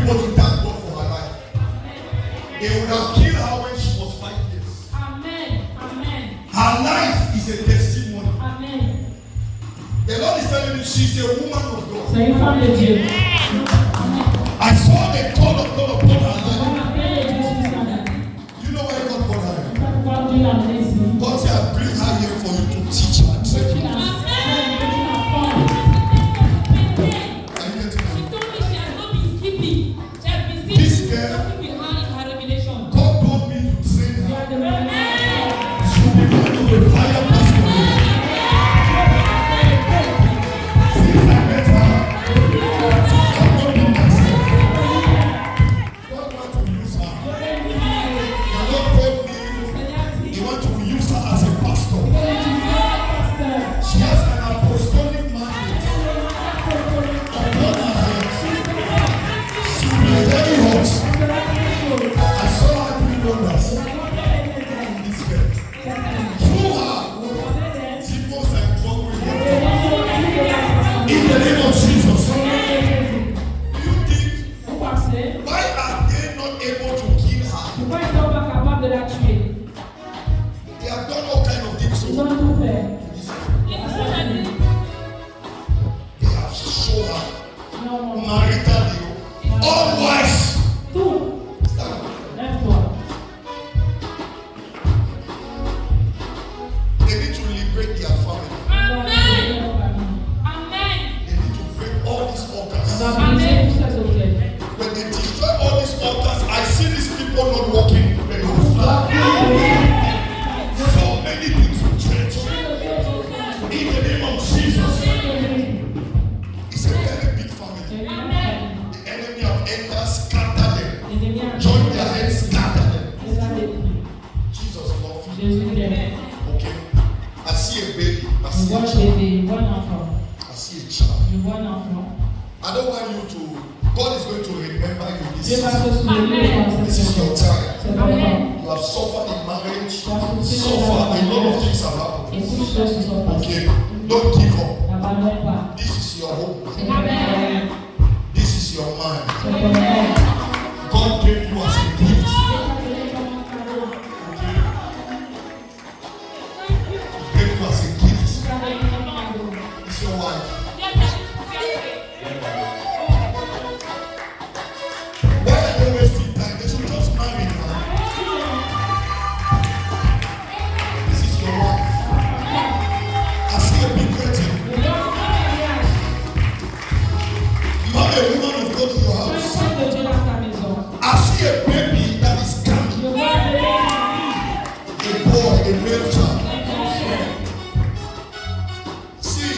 people to thank God for her life. They would have killed her when she was 5 years. Amen. Amen. Her life is a testimony. Amen. The Lord is telling me she's a woman of God. C'est une femme de Dieu. I saw the call of God upon her life. You know why God called her? God said, I bring her here for you to teach her. This girl, God told me to train her. She will become a fire pastor. Since I met her, God told me myself. God wants to use her. The Lord told me He wants to use her as a pastor. She has an apostolic mandate upon her head. She will be very hot. I saw her doing wonders. This girl. Through her, demons are trouble. In the name of Jesus. Do you think, why are they not able to kill her? They have done all kinds of things. So they have shown her maritally, all wise. Stand up. They need to liberate their family. They need to break all these altars. When they destroy all these altars, I see these people not walking. They will fly. So many things will change. In the name of Jesus. It's a very big family. The enemy have entered, scatter them. Join their heads, scatter them. Jesus loves you. Okay. I see a baby. I see a child. I see a child. I don't want you to. God is going to remember you this season. This is your time. You have suffered in marriage. Suffered. A lot of things have happened. Okay. Don't give up. This is your hope. This is your mind. God gave you as a gift. He gave you as a gift. It's your wife. Why are they wasting time? They should just marry her. This is your wife. I see a big wedding. You have a woman of God in your house. I see a baby that is coming. A boy, a male child. See,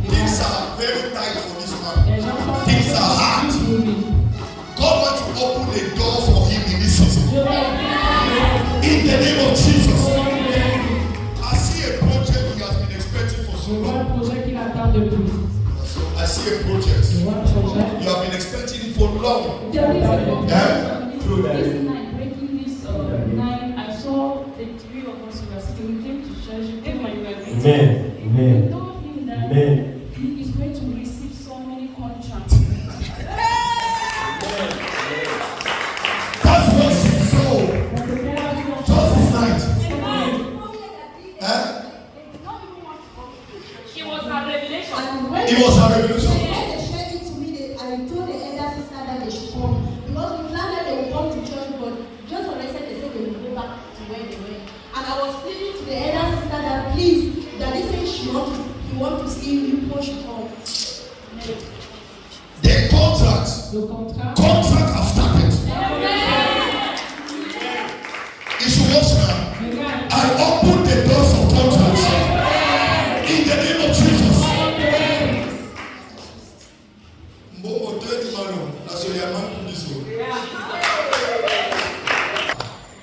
things are very tight for this man. Things are hard. God wants to open the door for him in this season. In the name of Jesus. I see a project he has been expecting for so long. I see a project. You have been expecting it for long. This night, breaking this night, I saw the three of us were sitting. We came to church. We came and we were meeting. We told him that he is going to receive so many contracts. That's what she saw. Just this night. It was her revelation. It was her revelation. I told the elder sister that they should come because we planned that they would come to church, but just when I said they said they would go back to where they were. And I was pleading to the elder sister that please, that they say he want to see you before she come. The contract have started. It should watch now. I open the doors of contracts. In the name of Jesus.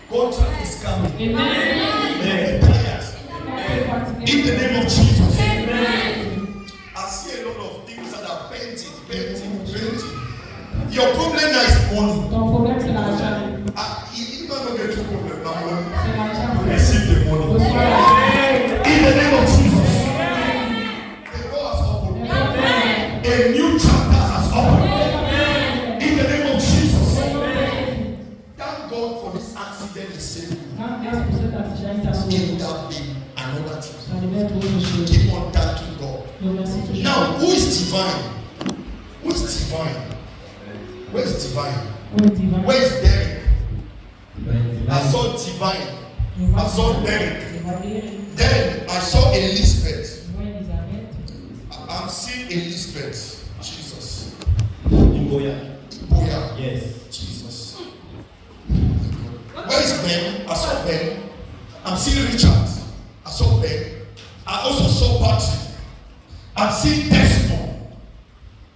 Contract is coming. Amen. In the name of Jesus. Amen. I see a lot of things that are painting. Your problem now is money. Even though you get your problem now, money. Receive the money. In the name of Jesus. The door has opened. A new chapter has opened. In the name of Jesus. Keep on thanking God. Now, who is divine? Who is divine? Where is divine? Where is Derek? I saw divine. I saw Derek. Then I saw Elizabeth. I'm seeing Elizabeth. Jesus. Iboya. Yes. Jesus. Where is Ben? I saw Ben. I'm seeing Richard. I saw Ben. I also saw Patrick. I'm seeing Desmond.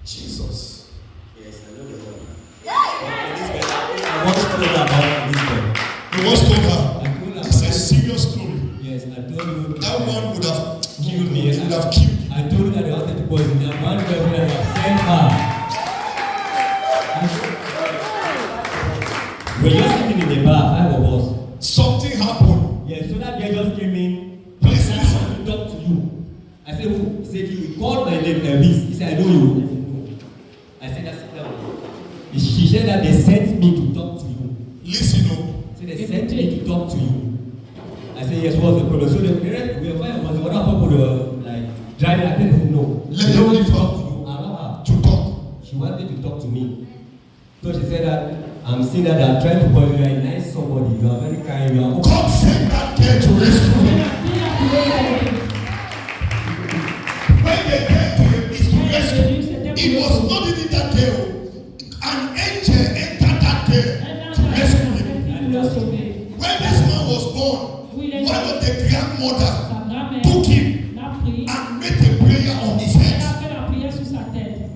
Jesus. Yes, I know the one. I want to tell about Elizabeth. You once told her. It's a serious story. Yes, I told you. That one would have killed me. Would have killed you. I told you that they wanted to poison me. One person that have sent her. We're just sitting in the bar, 5 of us. Something happened. Yes, so that guy just came in. Please listen. To talk to you. I said, who? He said, you called my name, Elvis. He said, I know you. I said, that's it. She said that they sent me to talk to you. Listen up. So they sent me to talk to you. I said, yes, what's the problem? So the parents, we were fine. Was the other people like driving? I said, no. Let them leave her to you. Allow her to talk. She wanted to talk to me. So she said that I'm seeing that they're trying to poison you. You're a nice somebody. You are very kind. You are. God sent that girl to rescue him. When they came to him, it's to rescue. It was not even that girl. An angel entered that girl to rescue him. When this man was born, one of the grandmother took him and made a prayer on his head.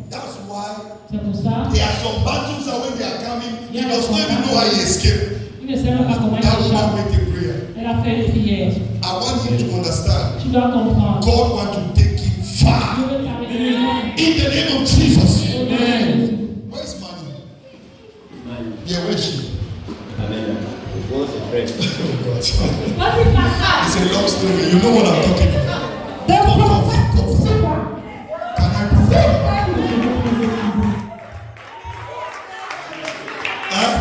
That's why there are some battles that when they are coming, he does not even know how he escaped. That woman made a prayer. I want him to understand. God wants to take him far. In the name of Jesus. Where is Manny? Yeah, where is she? Amen. What's the friend? Oh God. It's a long story. You know what I'm talking about. Come. Can I pray? Huh?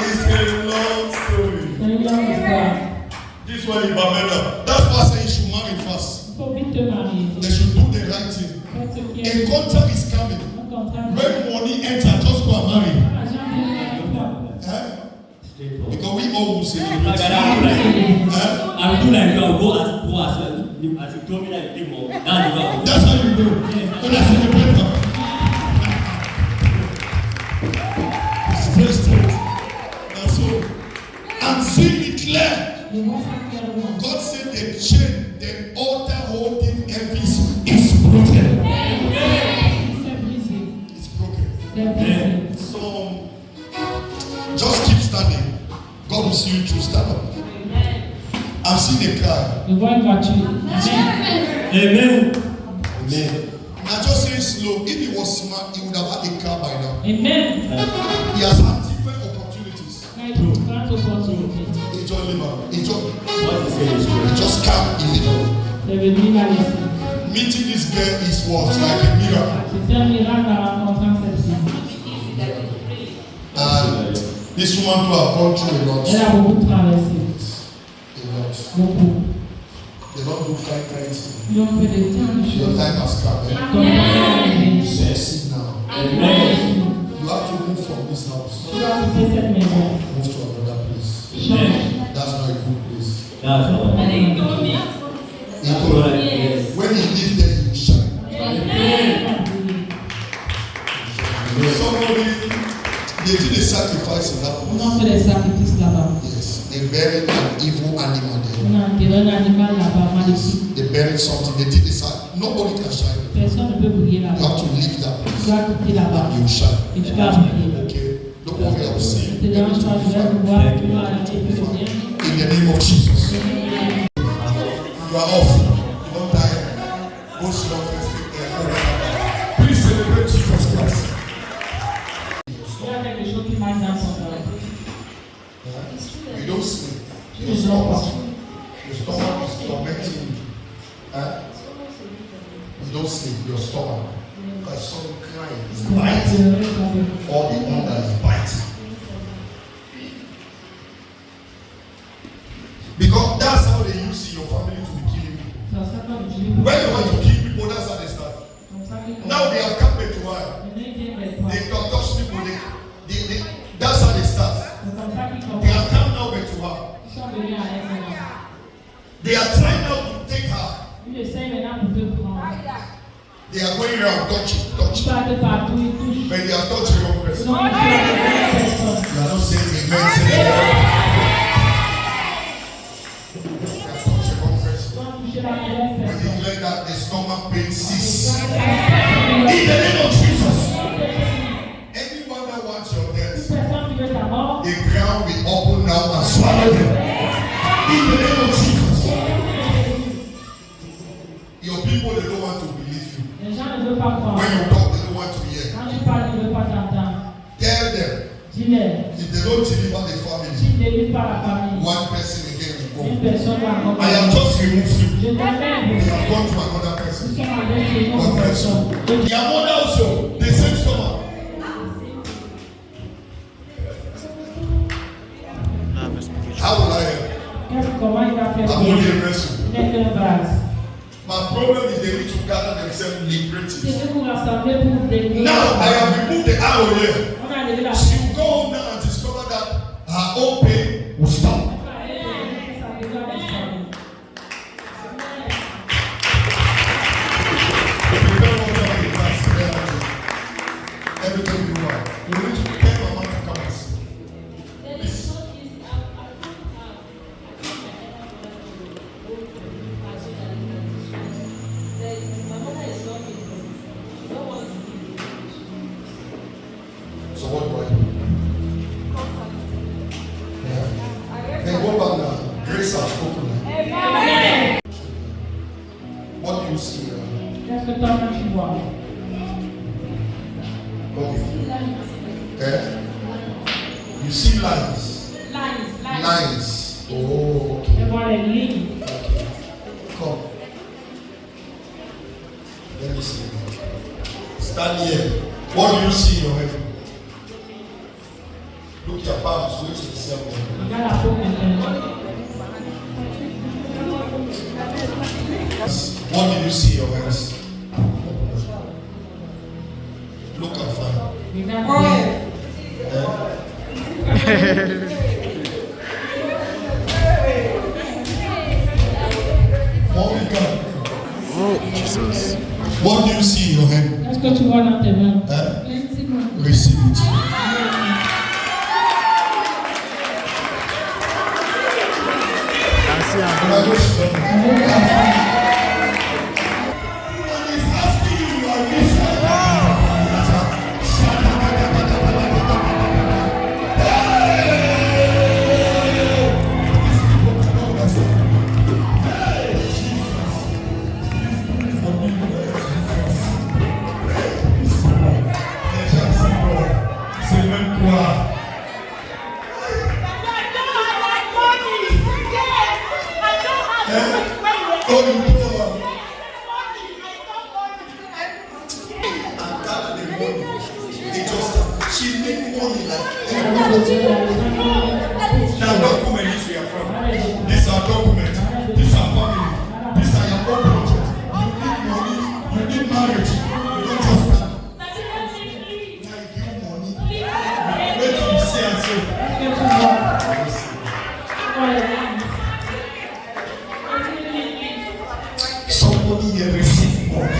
It's a long story. This one in Bamenda. That's why I say you should marry fast. They should do the right thing. A contract is coming. When money enters, just go and marry. Because we all will say I will do like you. I will go as you told me that you did more. that's how you do. When I see the paper. Straight. That's all. I'm seeing it clear. God said the chain, the altar holding Elvis is broken. It's broken. So just keep standing. God will see you through. Stand up. I've seen a car. Amen. Amen. Now just say slow. If he was smart, he would have had a car by now. Amen. He has had different opportunities. He just live out. He just come illegally. Meeting this girl is what? Like a miracle. And this woman who have gone through a lot. They don't do fine things. Your time has come. Succeed now. Amen. You have to move from this house. Move to another place. Amen. That's not a good place. That's all. He told me, when he lives there, he will shine. Somebody, they did a sacrifice in that place. Yes, they buried an evil animal there. Yes, they buried something. They did a sacrifice. Nobody can shine. You have to leave that place. And you shine. Okay? Don't worry, I will see you. In the name of Jesus. You are off. You don't die. Go slow first. Please celebrate Jesus Christ. You don't sleep. Your stomach is tormenting you. You don't sleep. Your stomach. I saw you crying. It's biting. All the under is biting. people. When they want to kill people, that's how they start. Now they have come back to wire. They don't touch people. That's how they start. They have come now back to her. They are trying now to take her. They are going around touching. But they are touching wrong person. You are not saying amen. They are touching wrong person. We declare that the stomach pain cease. In the name of Jesus. Anyone that wants your death, the ground will open now and swallow them. In the name of Jesus. Your people, they don't want to believe you. When you talk, they don't want to hear. Tell them, if they don't deliver the family, one person again will go. I have just removed you. They have gone to another person. One person. Their mother also, the same stomach. How will I help? I'm only a vessel. My problem is they need to gather themselves liberties. Now I have removed the arrow here. She will go home now and discover that her own pain will stop. Everything you want. You need to prepare my mouth to come and see. So what do I do? Yeah. Then go back now. Grace has spoken now. What do you see now? Okay. You see lines. Lines. Oh, okay. Come. Let me see. Stand here. What do you see in your head? Look your palms, which is the same one. What do you see in your hands? Look and find. Oh, Jesus. What do you see in your hand? Let's go to one of them. Receive it. Now document this we are from. These are documents. These are family. These are your own projects. You need money. You need marriage. You don't just stand. Now you give money. Wait till you see and say. Somebody here receive money.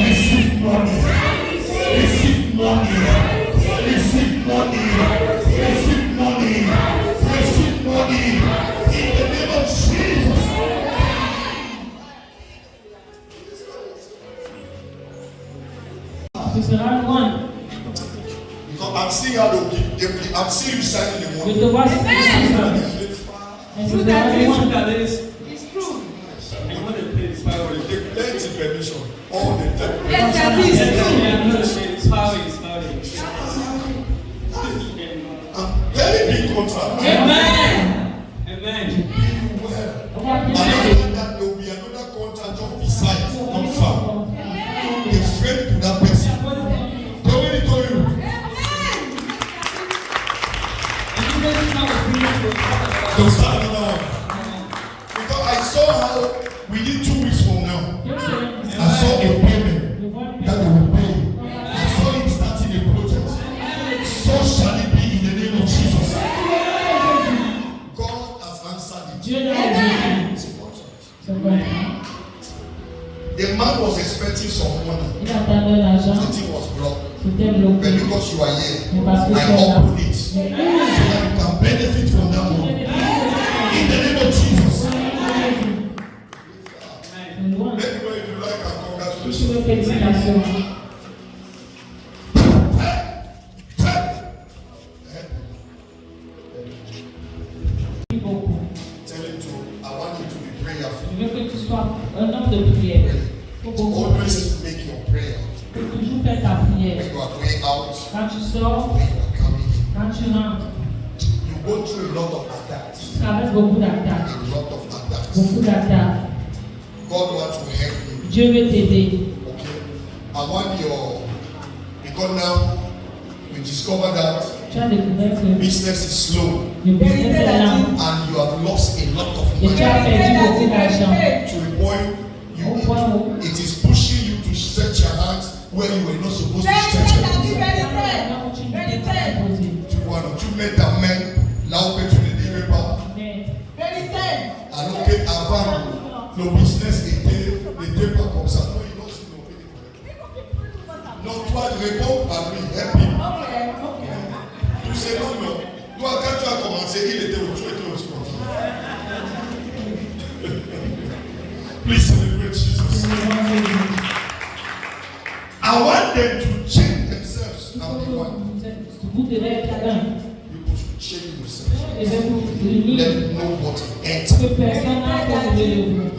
Receive money. Receive money. Receive money. Receive money. Receive money. In the name of Jesus. Because I'm seeing how they I'm seeing you signing the money. It's true. And when they pay this power, they take plenty permission. All the time. Yes, that is true. Very big contract. Amen. Amen. To be well. And after that, there will be another contract just beside. Confirm. A friend to that person. They already told you. They'll start another one. Because I saw how within 2 weeks from The man was expecting some money. Il attendait l'argent. The thing was blocked. C'était But bloqué. because you are here, Mais parce que tu I es là. open it so that you can benefit from that money. In the name of Jesus. C'est loin. Everywhere you like and Je congratulations. suis félicitations. Beaucoup. Tell him to, I want you to be prayerful. Je veux que tu sois un homme de prière. Faut beaucoup prier. Always make your prayer Faut toujours faire ta prière. when you are going out, Quand tu sors, when you are coming in. quand tu rentres, You go through a lot of attacks. tu traverses beaucoup d'attaques. A lot of attacks. Beaucoup d'attaques. God wants to help you. Dieu veut t'aider. Okay. I want your, because now we discover that Tu as découvert que business is slow le business est lent. and you have lost a lot of Et tu as money perdu beaucoup d'argent. to the point Au point où it is pushing you to stretch your hands where you were not supposed to stretch your hands. Tu mets ta main là où que tu ne devais pas. Alors qu'avant, le business n'était pas comme ça. Non, il doit se nommer. Non, toi, réponds à lui. Help him. Tu sais pas, non. Toi, quand tu as commencé, il était au tu étais aussi comme ça. Please celebrate Jesus. I want them to change themselves. Now they want vous devez être un. you to change yourselves. Et de vous unir. Let nobody Que enter. personne n'a contrôlé vous.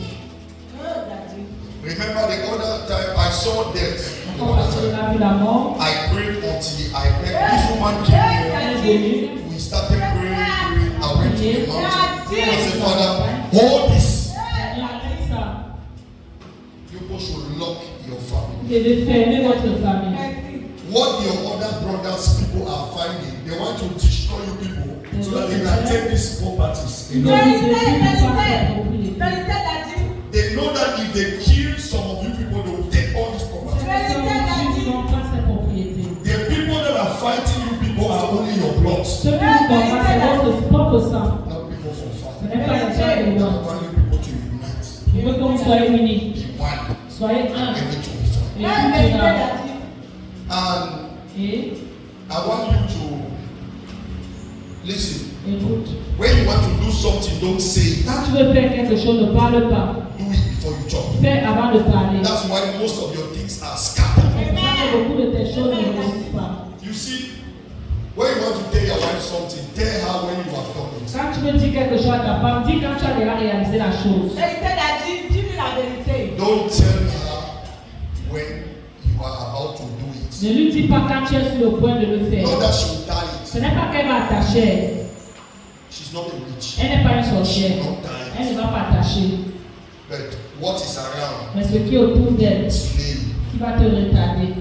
Remember the other time I saw death. The Quand other on time. a vu la mort, I prayed until I prayed. This woman came elle est here. venue. We started praying. I went to the mountain. I said, Father, hold this. Elle a fait ça. People should lock your family. Vous devez fermer votre famille. What your other brothers people are finding, they want to destroy you people so that they can take these properties. Ils ont dit que tu ne pas faire propriété. They know that if they kill some of you people, they will take all these properties. Ceux qui n'ont pas cette propriété. The people that are fighting you people are only your blood. Ceux qui ne sont pas, c'est votre propre sang. Not people from Ce far. n'est pas les gens de I loin. want you people to unite. Je veux que vous soyez unis. Be one. Soyez un. Everything will be fine. Et tout ira. And Et I want you to listen. écoute. When you want to do something, don't say it. Quand tu veux faire quelque chose, ne parle pas. Do it before you talk. Fais avant de parler. That's why most of your things are scattered. C'est pour ça que beaucoup de tes choses ne réussissent pas. You see, when you want to tell your wife something, tell her when you have done it. Quand tu veux dire quelque chose à ta femme, dis quand tu as déjà réalisé la chose. Don't tell her when you are about to do it. Ne lui dis pas quand tu es sur le point de le faire. Not that she will die Ce it. n'est pas qu'elle va attacher. She's not a witch. Elle n'est pas une sorcière. Not die. Elle ne va pas attacher. But what is around Mais ce qui est autour d'elle, is lame. qui va te retarder.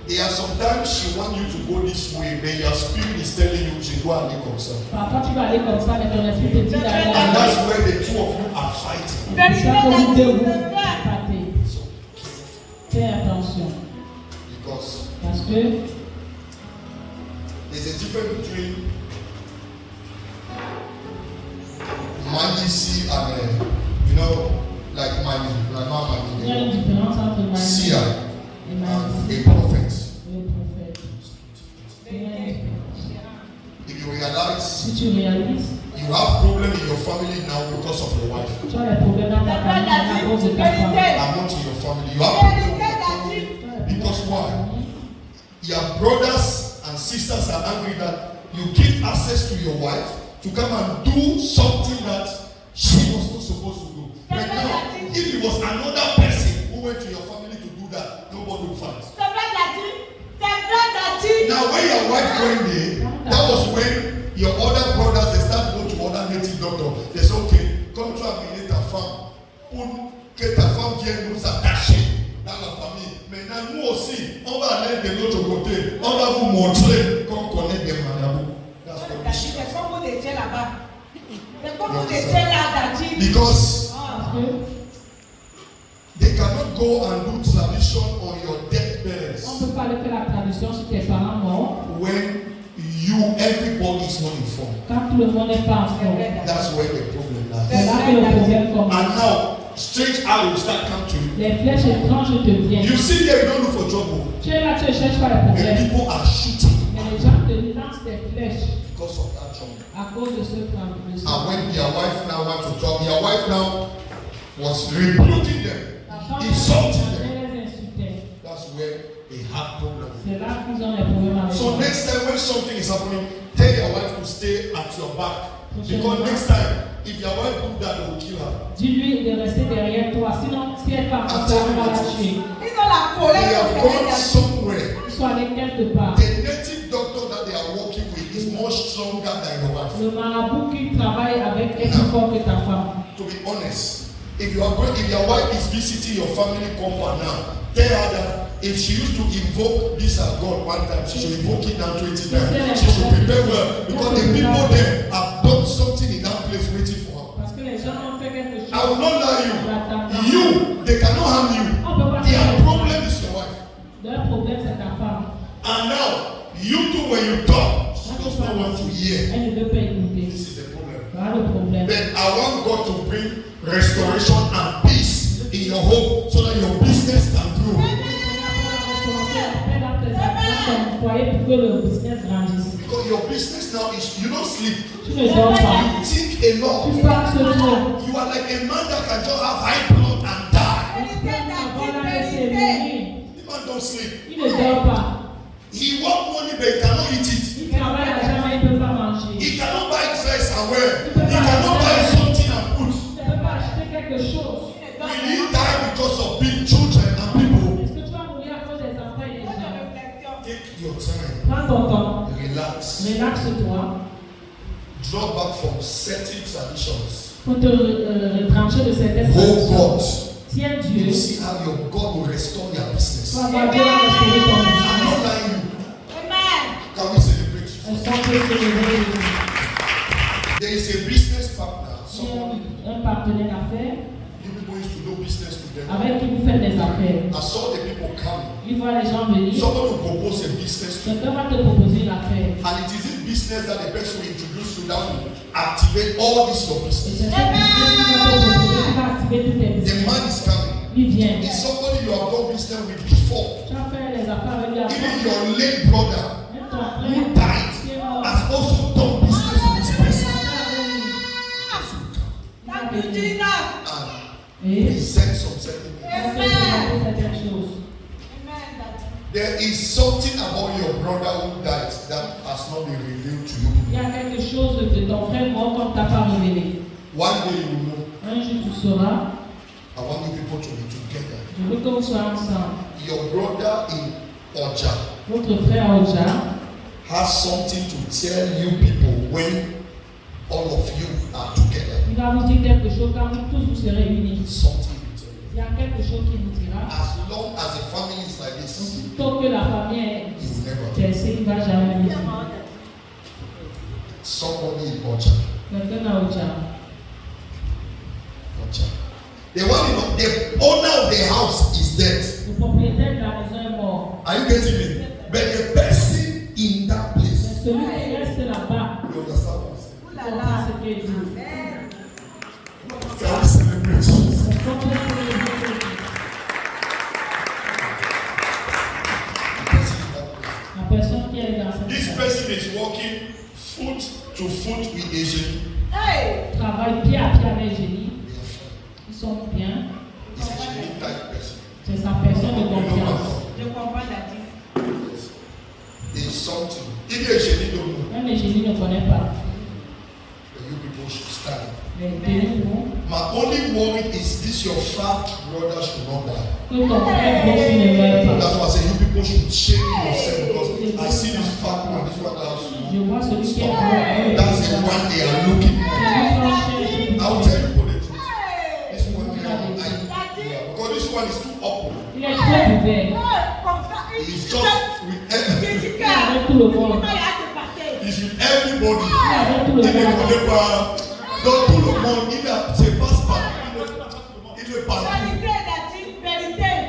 There are sometimes she wants you to go this way, but your spirit is telling you she doit aller comme ça. Parfois tu vas aller comme ça, mais ton esprit te dit d'aller And là. that's where the two of you are fighting. C'est ça que vous deux vous battez. So Fais attention. because Parce que there's a difference between Mandy and like Mandy, like my il y a une Mandy, différence entre Marie seer et Marie and a prophet. et le prophète. Il y a une différence. If you realize Si tu réalises, you have problem in your family now because of your wife, tu as des problèmes dans ta famille à cause de ta femme. among your family, you have problem with your family because why? Your brothers and sisters are angry that you give access to your wife to come and do something that she was not supposed to do. But now, if it was another person who went to your family to do that, nobody would fight. Now, when your wife went there, that was when your other brothers they start going to other native doctor. They say, okay, come to amener ta femme pour que ta femme vienne nous attacher dans la famille. Maintenant, nous aussi, on va aller de l'autre côté. On va vous montrer qu'on connaît des marabouts. That's what we should. Because Parce que they cannot go and do tradition on your dead parents on ne peut pas aller faire la tradition sur tes parents morts when everybody is not informed. quand tout le monde n'est pas informé. That's where the problem C'est lies. là que le problème commence. And now, strange arrows start coming to you. Les flèches étranges te viennent. You see there, you don't look for trouble. Tu es là, tu ne cherches pas les And problèmes. people are shooting Mais les gens te lancent des flèches because of that trouble. à cause de ce problème. And when their wife now went to talk, their wife now was rebuking them, La femme insulting them. les insultait. That's where they have problems. C'est là qu'ils ont les problèmes avec So toi. next time when something is happening, tell your wife to stay at your back. Because next time, if your wife do that, they will kill her. Dis-lui de rester derrière toi. Sinon, si elle part, on va la tuer. Ils ont la They colère. have gone somewhere. Ils sont allés quelque part. The native doctor that they are working with is more stronger than your wife. Le marabout qui travaille avec est plus fort que ta femme. To be honest, if your wife is visiting your family compound now, tell her that if she used to invoke this as God one time, she should invoke it now 20 times. She should prepare well because the people there have done something in that place waiting for her. Parce que les gens ont fait quelque chose. I will not lie you. You, they cannot harm you. Their problem is your wife. Leur problème, c'est ta femme. And now, you too, when you talk, she does not want to hear. Elle ne veut pas écouter. This is the problem. Voilà le problème. Then I want God to bring restoration and peace in your home so that your business can grow. Pour que le business grandisse. Because your business now is, you don't sleep. Tu ne dors pas. You think a lot. Tu penses trop. You are like a man that can just have high blood and die. The man don't sleep. Il ne dort pas. He want money but he cannot eat it. Il travaille à jamais, il ne peut pas manger. He cannot buy dress and wear. He cannot buy something and put. Il ne peut pas acheter quelque chose. Will he die because of big children and people? Est-ce que tu vas mourir à cause des enfants et des gens? Take your time. Prends ton temps. Relax. Relaxe-toi. Draw back from certain traditions. Faut te retrancher de certaines Oh God. Tiens You Dieu. see how your God will restore your business. Toi, Dieu va restaurer ton I'm business. not lying you. Amen. Can we celebrate? Elles sont toutes célébrées. There is a business partner. Il y Someone a un partenaire d'affaires you people used to do business with them. avec qui vous faites des affaires. I saw the people coming. Il voit les gens venir. Someone will propose a business to you. Quelqu'un va te proposer une affaire. And it is in business that the person will introduce you that will activate all this your Et business. c'est ce business qui va te proposer, qui va activer tous tes The business. man is coming. Il vient. It's somebody you have done business with before. Tu vas faire les affaires avec lui avant. Even your late brother Même ton frère who died qui est mort. has also done business with this person. Thank you, Jesus. And Et present some certain things. on peut demander certaines choses. Amen. There is something about your brother who died that has not been revealed to you. Il y a quelque chose de ton frère mort qu'on ne t'a pas révélé. One day you will know. Un jour tu sauras. I want you people to be together. Je veux que vous soyez ensemble. Your brother in Oja Votre frère Oja has something to tell you people when all of you are together. il va vous dire quelque chose quand vous tous vous serez unis. Something to tell you. Il y a quelque chose qui vous dira. As long as the family is like this, Tant que la famille est you will never. cassée, il ne va jamais venir. Somebody in Oja. Quelqu'un à Oja. Oja. The owner of the house is dead. Le propriétaire de la maison est mort. Are you getting me? But the person in that Mais place, celui qui reste là-bas, you understand what I'm saying? il comprend ce qu'il dit. Can we celebrate Jesus? C'est comme ça que les gens disent. The person in that place. La personne qui est dans This cette person is walking foot to foot with a génie. Hey. travaille pied à pied avec Génie. They are fine. Ils sont bien. It's a génie type person. C'est sa personne de You know what I'm confiance. talking Je comprends la vie. about? Yes. There's something. If you're a génie, don't know. Même les génies ne connaissent pas. But you people should stand. Mais tenez-vous My only worry is this your fat brother should not die. que ton frère Jésus ne meure pas. That's why I say you people should shake yourself because I see this fat man, this one house. Je vois celui qui est mort. That's the one they are looking for. I'll tell you the truth. This one they are yeah, because this one is too open. Il est très ouvert. He's just with everybody. Il est avec tout le monde. He's with everybody. Il est avec tout le Il ne monde. connaît pas. Donc tout le monde, il ne passe pas. Il ne parle pas.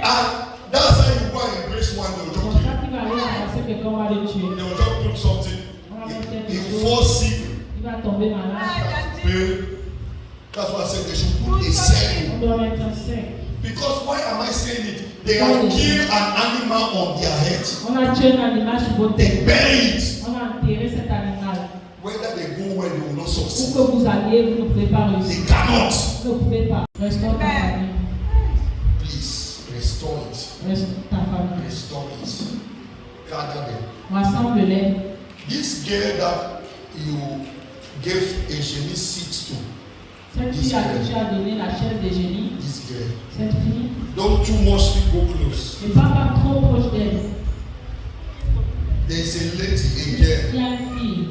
And that's how you go and embrace one day. Pour ça qu'il va aller embrasser quelqu'un, on va le tuer. They will just put something. On va mettre quelque He chose. fall sick. Il va tomber malade. Pay. That's why I said they should put a circle. On doit mettre un cercle. Because why am I saying it? They have killed an animal on their head. On a tué un animal sur votre They tête. bury it. On a enterré cet animal. Whether they go where they will not Où succeed. que vous alliez, vous ne pouvez pas They réussir. cannot. Vous ne pouvez pas. Restaure ta famille. Please restore it. Restaure ta famille. Restore it. Gather them. Rassemble-les. This girl that you gave a genie seat to, Cette fille à qui tu as donné la chaise des génies, this girl, cette fille, don't too much people close. ne va pas trop proche d'elle. There's a lady, a girl. Il y a une fille,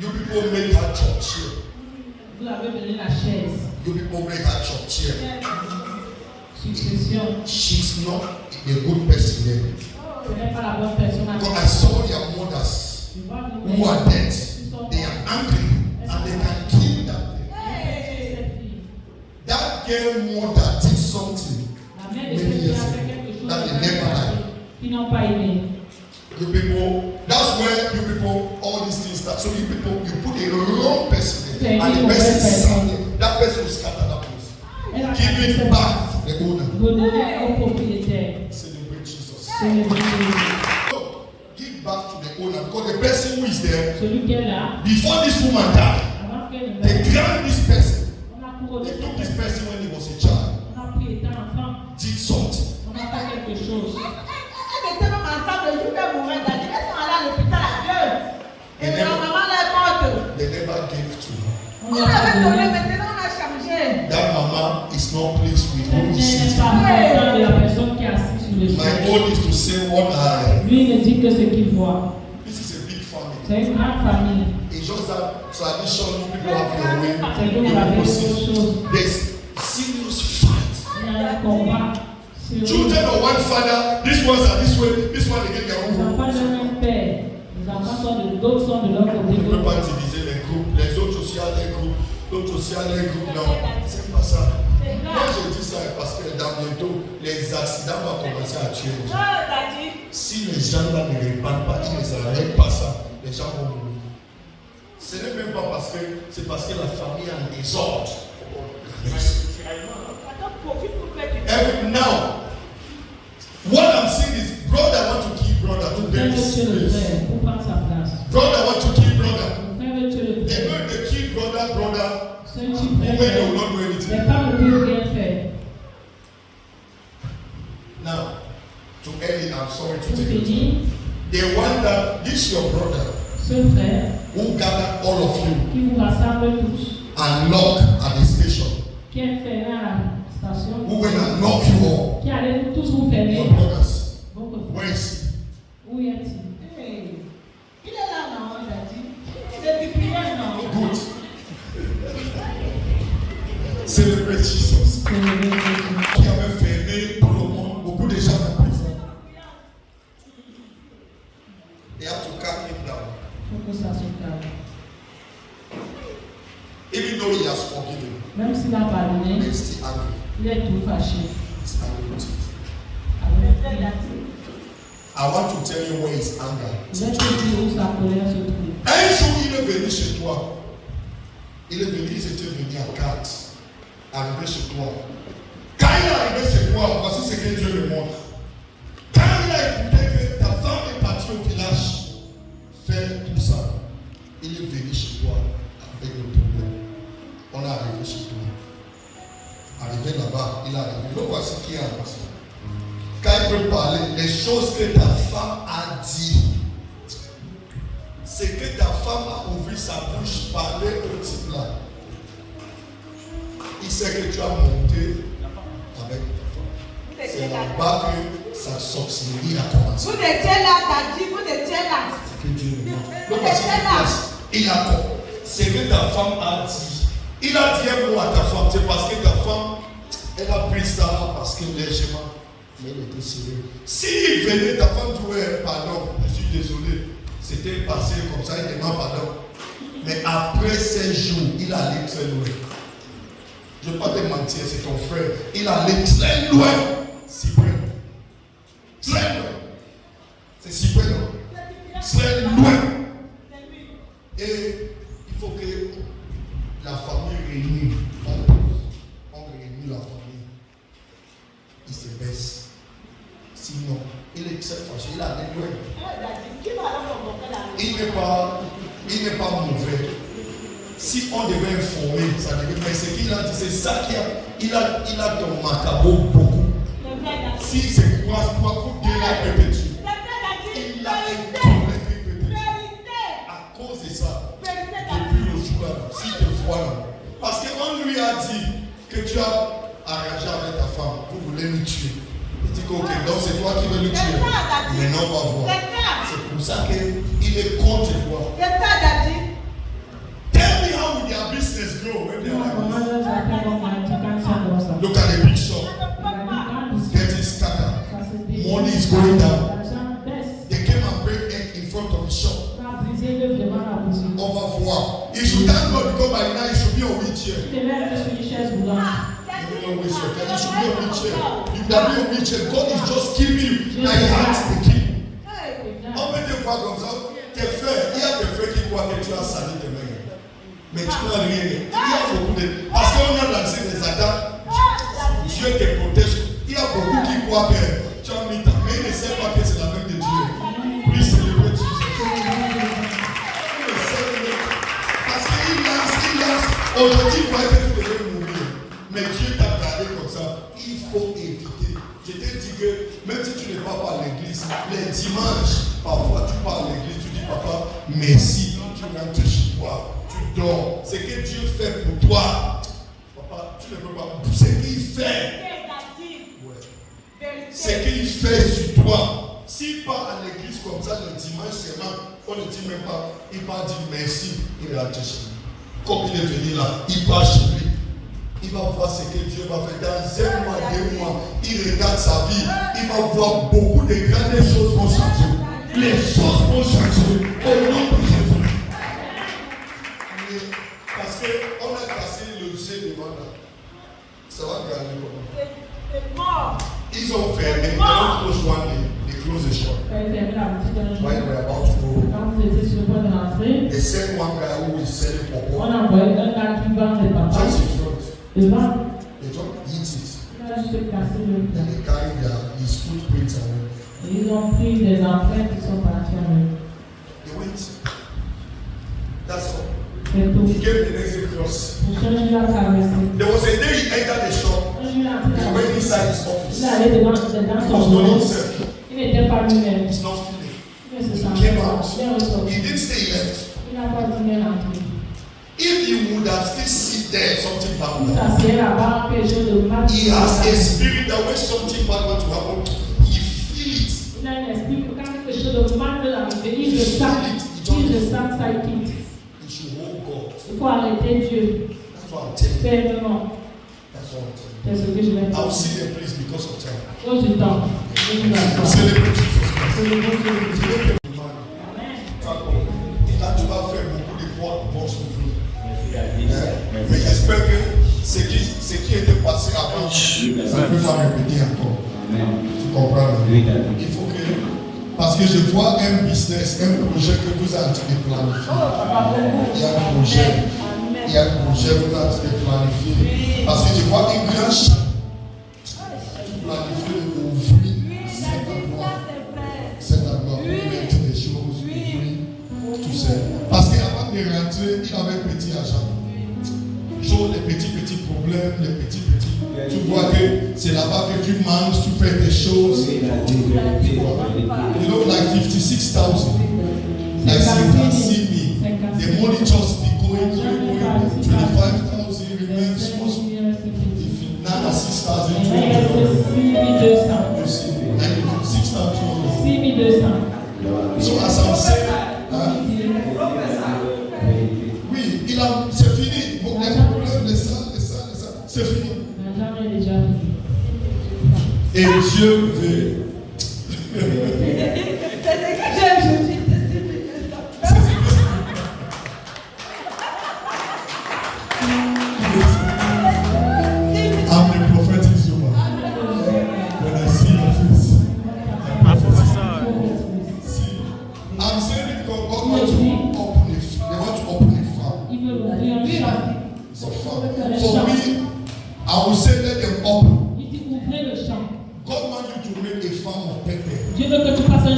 You people make her church here. vous avez donné la chaise. You people make her church here. Succession. She's not a good person then. Ce n'est pas la bonne personne à Because I saw their mothers Tu vois, who are dead. They are angry and they can kill that girl. cette fille. That girl mother did something La mère de cette fille a fait quelque chose that they never liked. qu'ils n'ont pas aimé. You people, that's where you people, all these things start. So you people, you put a wrong person there, and the person is standing. That person will scatter that place. Elle a Give fait it cette back to the owner. Donner au propriétaire. Celebrate Jesus. C'est So, give back to the owner because the person who is there, celui qui est là. before this woman died, Avant qu'elle ne they meure, grabbed this person. on a couronné They cette took this personne. person when he was a child, On a pris étant enfant. did something. On a fait quelque chose. Elle était même enceinte le jour qu'elle mourait. Elle est allée à l'hôpital à Dieu. Et ma maman est morte. They never gave to her. On On lui a avait donné, donné. maintenant on a changé. That mama is not pleased with Cette who is mère n'est sitting. pas contente de la personne qui est assise sur le My sol. own is to say what I. Lui ne dit que ce qu'il voit. This is a big family. C'est une grande famille. It's just that tradition, people have their way. C'est que vous avez autre chose. There's serious fight. Il y a un combat. Sur Children of one father, this ones are this way, this one they get their les own enfants group. d'un même père. Les enfants sont de d'autres sont de leur On côté. ne peut pas diviser les groupes, les autres aussi ont les groupes, l'autre aussi a les groupes. Non, c'est pas ça. Moi je dis ça parce que dans bientôt, les accidents vont commencer à tuer les gens. Si les gens là ne répandent pas, ils ne arrêtent pas ça, les gens vont mourir. Ce n'est même pas parce que c'est parce que la famille est en désordre. Now, what I'm saying is, brother want to kill brother to Frère bury veut his tuer le place. frère pour prendre sa place. Brother want to kill brother. Frère veut tuer le They're frère. going to kill brother, C'est un type women they will frère. not do Les anything. femmes ne peuvent rien faire. Now, to end it, I'm sorry to Pour take it. finir, They want that this your brother ce frère who gathered all of you qui vous rassemble tous, and knock at the station, qui est fermé à la station, who went and knock you all. qui allait tous vous fermer. Your brothers, Votre where frère, is he? où est-il? Il est là, non, il a dit. C'est du prière, non. Good. Celebrate Jesus. C'est le Dieu Jésus. Qui avait fermé tout le monde, beaucoup de gens en prison. They have to calm him down. Il faut que ça se calme. Even though he has forgiven, Même s'il a pardonné, he's still angry. il est tout fâché. He's angry with you. Avec I want to tell you where his anger je vais te dire où sa colère se trouve. Un jour, il est venu chez toi. Il est venu, ils étaient venus à 4. Arrivé chez toi. Quand il est arrivé chez toi, voici ce que Dieu le montre. Quand il a écouté que ta femme est partie au village faire tout ça, il est venu chez toi avec le problème. On est arrivé chez toi. Arrivé là-bas, il est arrivé. Donc voici qui est en passant. Quand il peut parler, les choses que ta femme a dit, c'est que ta femme a ouvert sa bouche, parler au type là. Il sait que tu as monté avec ta femme. C'est là-bas que sa sorcellerie a commencé. Vous étiez là, t'as dit, vous étiez là. C'est que Dieu le montre. Donc, voici une place. Il a compris. C'est que ta femme a dit. Il a dit un mot à ta femme. C'est parce que ta femme, elle a pris ça parce que légèrement, mais elle était sérieuse. S'il venait, ta femme dit ouais, pardon, je suis désolé. C'était passé comme ça, il demande pardon. Mais après 16 jours, il allait très loin. Je ne vais pas te mentir, c'est ton frère. Il allait très loin. Cyprien. Très loin. C'est Cyprien. Très loin. Et il faut que la famille réunie, on réunit la famille, il se baisse. Sinon, il est très fâché, il a des lois. Il n'est pas mauvais. Si on devait informer, ça devait faire ce qu'il a dit, c'est ça qu'il a ton macabo beaucoup. Si c'est quoi, vous devez la perpétuer. Il a étonné à cause de ça. Depuis le jour-là, si tu vois là. Parce qu'on lui a dit que tu as arrangé avec ta femme, vous voulez nous tuer. Il dit que ok, donc c'est toi qui veux nous tuer. Maintenant on va voir. C'est pour ça qu'il est contre toi. Tell me how will their business grow when they are like this. Look at the big shop. Getting scattered. Money is going down. They came and break egg in front of the shop. On va voir. You should thank God because by now you should be on wheelchair. You should be on wheelchair. You can be on wheelchair. God is just keeping you. Now he has the key. On met des fois comme ça. Tes frères, il y a des frères qui croient que tu as sali tes mains. Mais tu n'as rien. Il y a beaucoup de. Parce qu'on a lancé des attaques. Dieu te protège. Il y a beaucoup qui croient que tu as mis ta main. Ils ne savent pas que c'est la main de Dieu. Please celebrate Jesus. Parce qu'il lance. Aujourd'hui, il croyait que tu devais mourir. Mais Dieu t'a gardé comme ça. Il faut éviter. Je t'ai dit que même si tu ne vas pas à l'église, les dimanches, parfois tu pars à l'église, tu dis papa, merci, tu rentres chez toi, tu dors. Ce que Dieu fait pour toi, papa, tu ne peux pas. Ce qu'il fait, ce qu'il fait sur toi. S'il part à l'église comme ça le dimanche seulement, on ne dit même pas, il va dire merci, il rentre chez lui. Comme il est venu là, il part chez lui. Il va voir ce que Dieu va faire dans 1 mois, 2 mois. Il regarde sa vie. Il va voir beaucoup de grandes choses vont changer. Les choses vont changer au nom de Jésus. Parce qu'on a cassé le jeu devant là. Ça va gagner comment? Ils ont fermé. They don't close one day. They close the shop. When we were about to go, they sent one guy who is selling popo. Just in front. They don't eat it. And they carry his footprints away. They went. That's all. He gave the next cross. There was a day he entered the shop. He went inside his office. He was not himself. He's not feeling. He came out. He didn't say he left. If he would have still sit there, something bad would happen. He has a spirit that when something bad wants to happen, he feels it. He should hold God. That's what I'm telling you. That's what I'm telling you. I will see the place because of time. Celebrate Jesus Christ. Là, tu vas faire beaucoup de portes vont s'ouvrir. Mais j'espère que ce qui était passé avant, ça ne peut pas répéter encore. Tu comprends? Il faut que. Parce que je vois un business, un projet que vous êtes en train de planifier. Il y a un projet. Il y a un projet que vous êtes en train de planifier. Parce que je vois une grande chambre. Tu planifies d'ouvrir cet endroit. Mettre des choses, ouvrir tout ça. Parce qu'avant de rentrer, il avait un petit argent. Toujours les petits problèmes, les petits. Tu vois que c'est là-bas que tu manges, tu fais des choses. You look like 56,000. Like you can see me. The money just be going. 25,000 remains small. If you now 6,000, you see, like 6,000. So as I'm saying, oui, c'est fini. Bon, les problèmes de ça, c'est fini. Et Dieu veut. I'm the prophetic human. When I see your face, see, I'm saying it because God wants to open it. They want to open it far.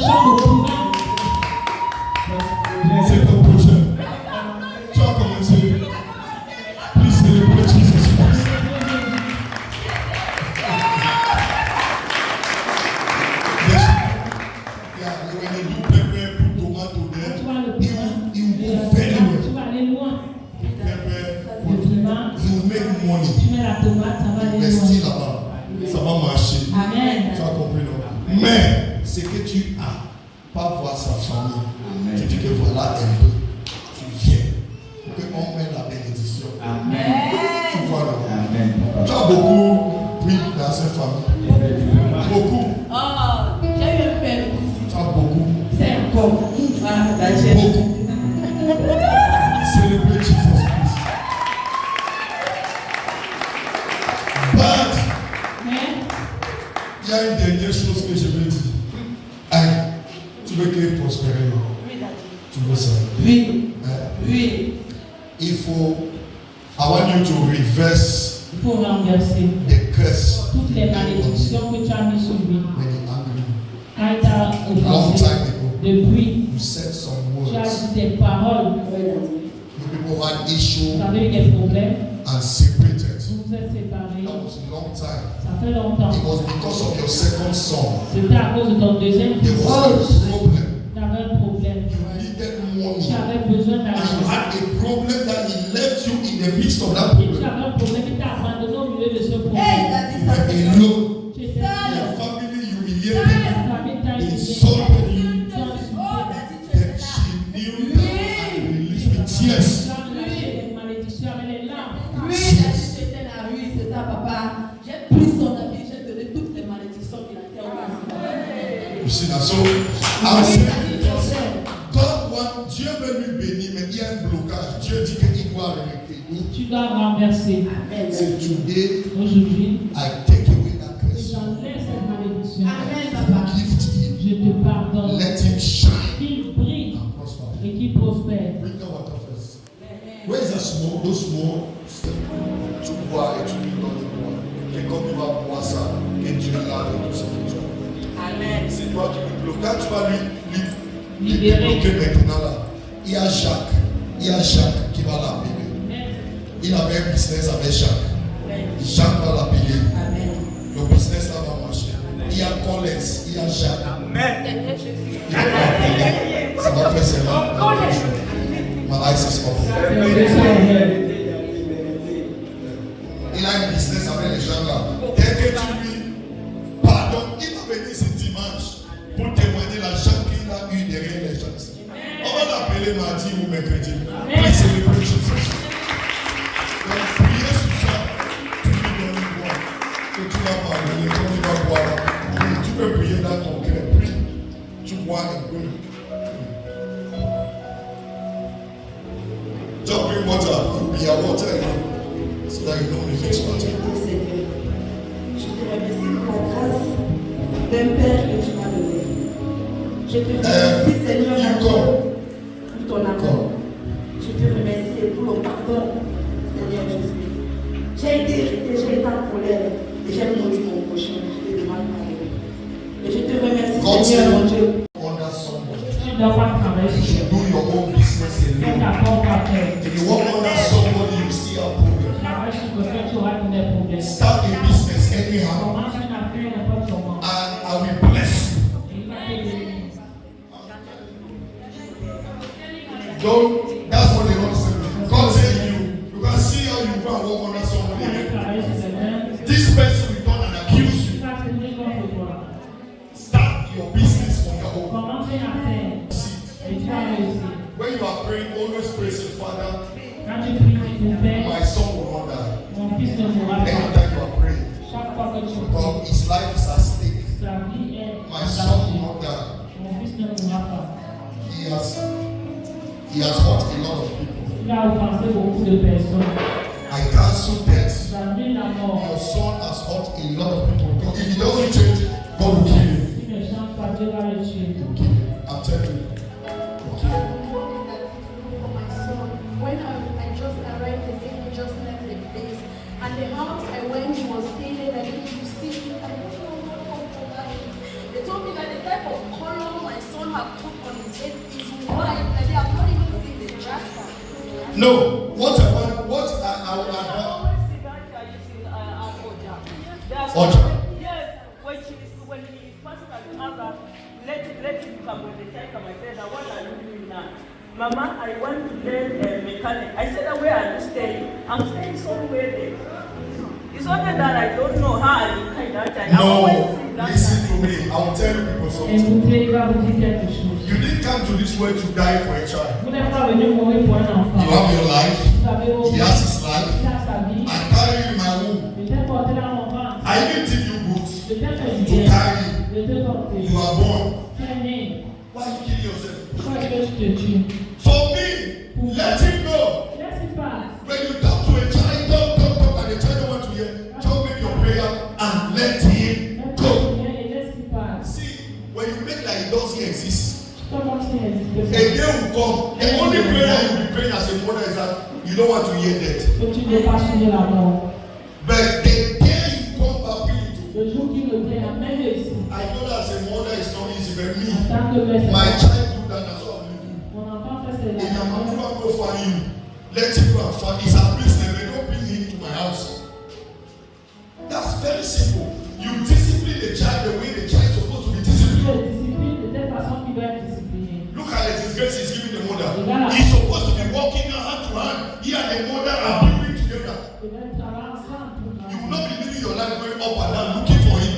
chante beaucoup. C'est ton prochain. Tu as commencé. Please celebrate Jesus Christ. Yes. Yeah, when you do pepper, put tomato there, Tu vas le you go very well. Tu vas aller loin. Pepper, Le piment, you make money. tu mets la tomate, ça va aller Investis loin. là-bas. Ça va marcher. Amen. Tu as compris, non? Mais ce que tu as, pas voir sa famille. Tu dis que voilà un peu. Tu viens. Pour qu'on mette la bénédiction. Tu vois, non? Tu as beaucoup pris dans cette famille. Beaucoup. Oh, j'ai eu un père. Tu as beaucoup. C'est encore. Beaucoup. Célébrer Jesus Christ. But, Mais, il y a une dernière chose que je veux dire. Aïe, tu veux que prospérer, non? Tu veux ça? Oui. Oui. Il faut. I want you to reverse il faut renverser the curse. toutes les malédictions que tu as mises sur lui. When you're angry. Quand il t'a Long offensé, time ago, depuis, you said some tu as words. dit des paroles. You people had Vous issue avez eu des problèmes. and separated. Vous vous êtes séparés. That was a long time. Ça fait longtemps. It was because of your second son. C'était à cause de ton deuxième There fils. was a problem. Tu avais un problème. You needed Tu money. avais besoin And you d'argent. had a problem that he left you in the midst of that Et tu problem. avais un problème qui t'a abandonné au milieu de ce Hey, problème. that is You were alone. Tu étais Your seul. family humiliated Ta famille t'a humilié. insulted you. Tu as insulté. Then she knew that and released with tears. Tu as lâché les malédictions avec les larmes. Lui, il a dit que c'était la rue, c'est ça, papa. J'ai pris son habit, j'ai donné toutes les malédictions qu'il a fait au You see that? So, I'm saying, God want, Dieu veut lui bénir, mais il y a un blocage. Dieu dit qu'il doit arrêter. Tu dois renverser. C'est today, Aujourd'hui, I take away that curse. j'enlève cette malédiction. Amen, papa. Gift him. Je te pardonne. Let him shine Qu'il brille and prosper. et qu'il prospère. Bring the water first. Where is that small? Those small. Tu bois et tu lui donnes de boire. Et comme il va boire ça, que Dieu lave tout ce que tu as. Amen. C'est toi qui lui bloques. Quand tu vas lui Libérer. débloquer maintenant là, il y a Jacques qui va l'appeler. Il avait un business avec Jacques. Jacques va l'appeler. Amen. Le business là va marcher. Il y a Collins, il y a Jacques. Il va l'appeler. Ça va faire ses mains. My eyes is open. Il a un business avec les gens là. Dès que tu lui pardonnes, il va venir ce dimanche pour témoigner l'argent qu'il a eu derrière les gens. On va l'appeler mardi ou mercredi. Please celebrate Jesus. Donc, priez sur ça. Tu lui donnes une voix. Que tu vas pardonner, comme tu vas boire. Et tu peux prier dans ton cœur. Prie. Tu bois et prie. Just bring water. Could be a water. So that you don't make it water. Je te remercie pour la grâce d'un Père que tu m'as donné. Je te remercie, Seigneur, pour ton amour. Je te remercie pour le pardon, Seigneur Jésus. J'ai été irritée, j'ai été en colère et j'ai maudit mon prochain. Je te demande pardon. Et je te remercie, Seigneur mon Dieu. Under somebody. Tu dois pas travailler You sur should do your own business Fais alone. ta propre affaire. If you work under somebody, you still have problem. Travaille sur quelqu'un, tu auras des problèmes. Start a business anyhow, Commence une affaire n'importe comment. and I will bless you. Et il va te bénir. Don't. That's what the Lord said. God said you. You can see how you go and work under Tu somebody. vas travailler sur quelqu'un. This person will come and accuse Tu you. vas te dire contre toi. Start your business on your own. Commence une affaire. Et tu vas réussir. When you are praying, always pray, say, Father, Quand tu pries, tu te fais. my son will not die. Mon fils ne mourra pas. Anytime you are praying, Chaque fois que tu pries, because his life is at stake. sa vie est My en son danger. will not die. Mon fils ne mourra pas. He has hurt a lot of people. Il a offensé beaucoup de personnes. I cancel death. J'annule la mort. Your son has hurt a lot of people. Because if he doesn't change, God will kill him. S'il ne change pas, Dieu va le tuer. He will kill him. I'm telling you. He will kill him. For my son, when I just arrived, they said he just left the place. And the house I went was faded. I didn't see it. I don't know what to buy. They told me that the type of color my No, what I will Oja. Yes, when he passed by the other, let him come when the time come. I said, what are you doing now? Mama, I want to learn mechanic. I said, where are you staying? I'm staying somewhere there. It's only that I don't know how I will find that time. No, listen to me. I will tell you people something. You didn't come to this world to die for a child. You have your life. He has his life. I carry you in my womb. I didn't give you boots to carry you. You are born. Why you kill yourself? For me, let him go. When you talk to a child, talk, and the child don't want to hear, just make your prayer and let him go. See, when you make like it doesn't exist, a day will come. The only prayer you will be praying as a mother is that you don't want to hear that. But the day you come back into, I know that as a mother it's not easy, but me, my child do that, that's what I'm doing. If your mama go find you, let him go and find. It's a business, but don't bring him to my house. That's very simple. You discipline the child the way the child is supposed to be disciplined. Look at it, his grace is giving the mother. He's supposed to be walking hand to hand. He and the mother are building together. You will not be living your life going up and down looking for him.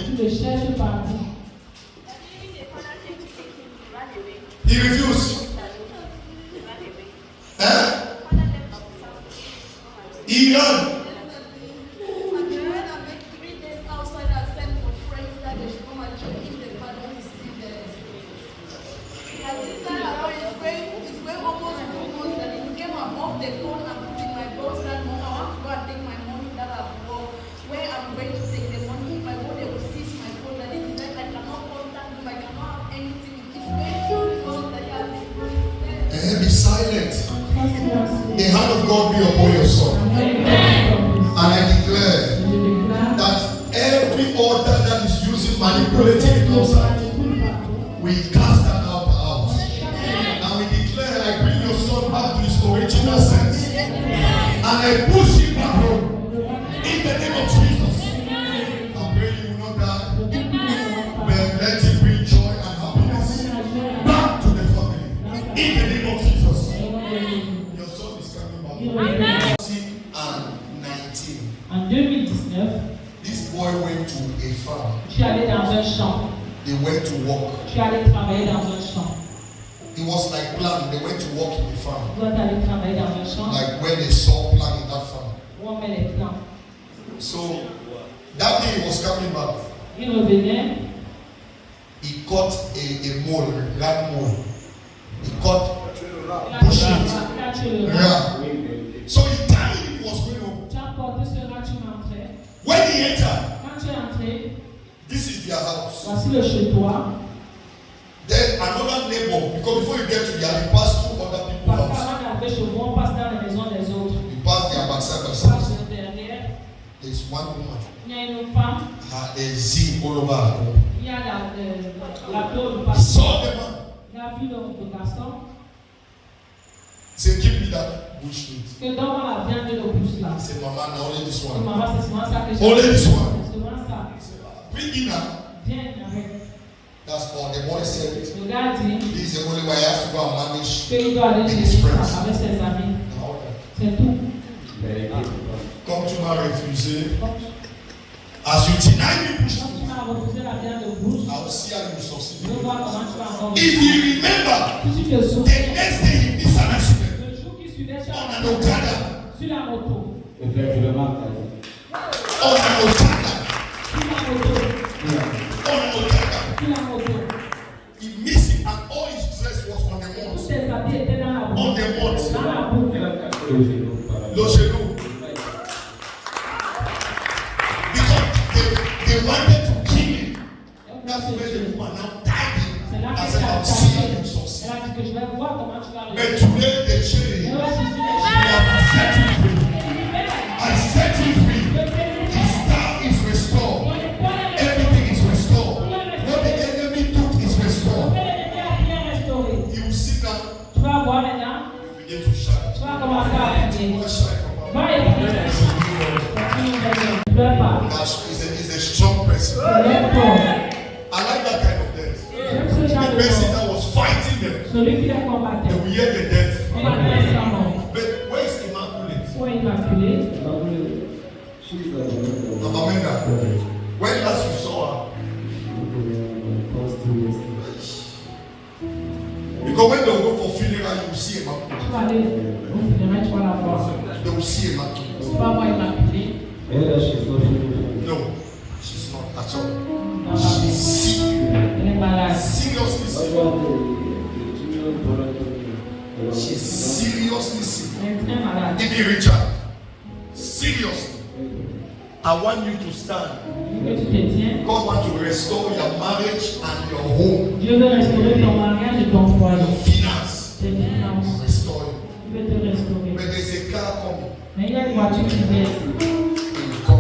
He refused. He ran. Be silent. The hand of God be upon your son. And I declare that every altar that is using manipulating the outside, we cast that out. And we declare, I bring your son back to his original sense. And I push him back home. In the name of Jesus. I pray you will not die. But let him bring joy and happiness back to the family. In the name of Jesus. Your son is coming back. And 19. En 2019, This boy went to a farm. je suis allé dans un champ. They went to work. Je suis allé travailler dans un champ. It was like planned. They went to work in the farm. Je dois aller travailler dans un champ. Like when they saw plan in that farm. Où on met les plants. So that day he was coming back. Il revenait. He caught a mole, rat mole. He caught bushes. Yeah. So he tied it, he was going home. Tu as porté ce rat, tu m'entrais. When he entered, Quand tu es entré, this is their house. voici le chez toi. Then another neighbor, because before you get to the house, you pass through other people's Parce house. qu'avant d'arriver chez moi, on passe dans les maisons des autres. You pass their backside by On side. passe derrière. There's one woman. Il y a une femme. There's Z all over her home. Il y a la tour du He pasteur. saw the man. Il a vu le garçon. Say, give me that bush meat. Que donne-moi la viande de l'opus là. He said, Mama, now only this Et one. maman, c'est souvent ça que j'ai. Only this one. C'est souvent ça. Bring it now. Viens avec. That's all. The boy said it. Le gars dit This is the only way I have to go and manage. qu'il doit aller chez lui avec ses amis. C'est tout. Comme tu m'as refusé, as you deny me bush Quand meat, tu m'as refusé la viande de bouche, I'll see how you succeed. je vais voir comment tu vas encore. If you remember, Si tu te the souviens, next day he missed an accident le jour qui suivait sur on la an Okada. sur la moto, On an Okada. sur la moto, On an Okada. sur la moto. He missed it and all his dress was on the Tous mount. ses habits étaient dans la On boucle. the mount. Dans la boucle. Le genou. Because they wanted to kill him. That's where the woman now tied him. C'est là I que said, tu I'll as see how you Elle succeed. a dit que je vais voir comment tu vas But réussir. today they changed Et him. ouais, je suis I set him free. I set him free. libérée. His star is restored. Everything is restored. What the enemy took is restored. He will sit down Tu vas voir maintenant, and begin to shine. tu vas commencer à I like that kind of death. The person that was fighting them, they will hear the death. But where is Immaculate? Amanda, when last you saw her? Because when they will go for funeral, you will see Immaculate. They will see Immaculate. No, she's not at all. She's sick. Seriously sick. She's seriously sick. Even Richard, seriously. I want you to stand. God wants to restore your marriage and your home. Dieu veut restaurer ton mariage et ton foyer. Your finance. Tes finances. Restore you. Il veut te restaurer. But there's a car coming. Mais il y a une voiture qui vient. Ça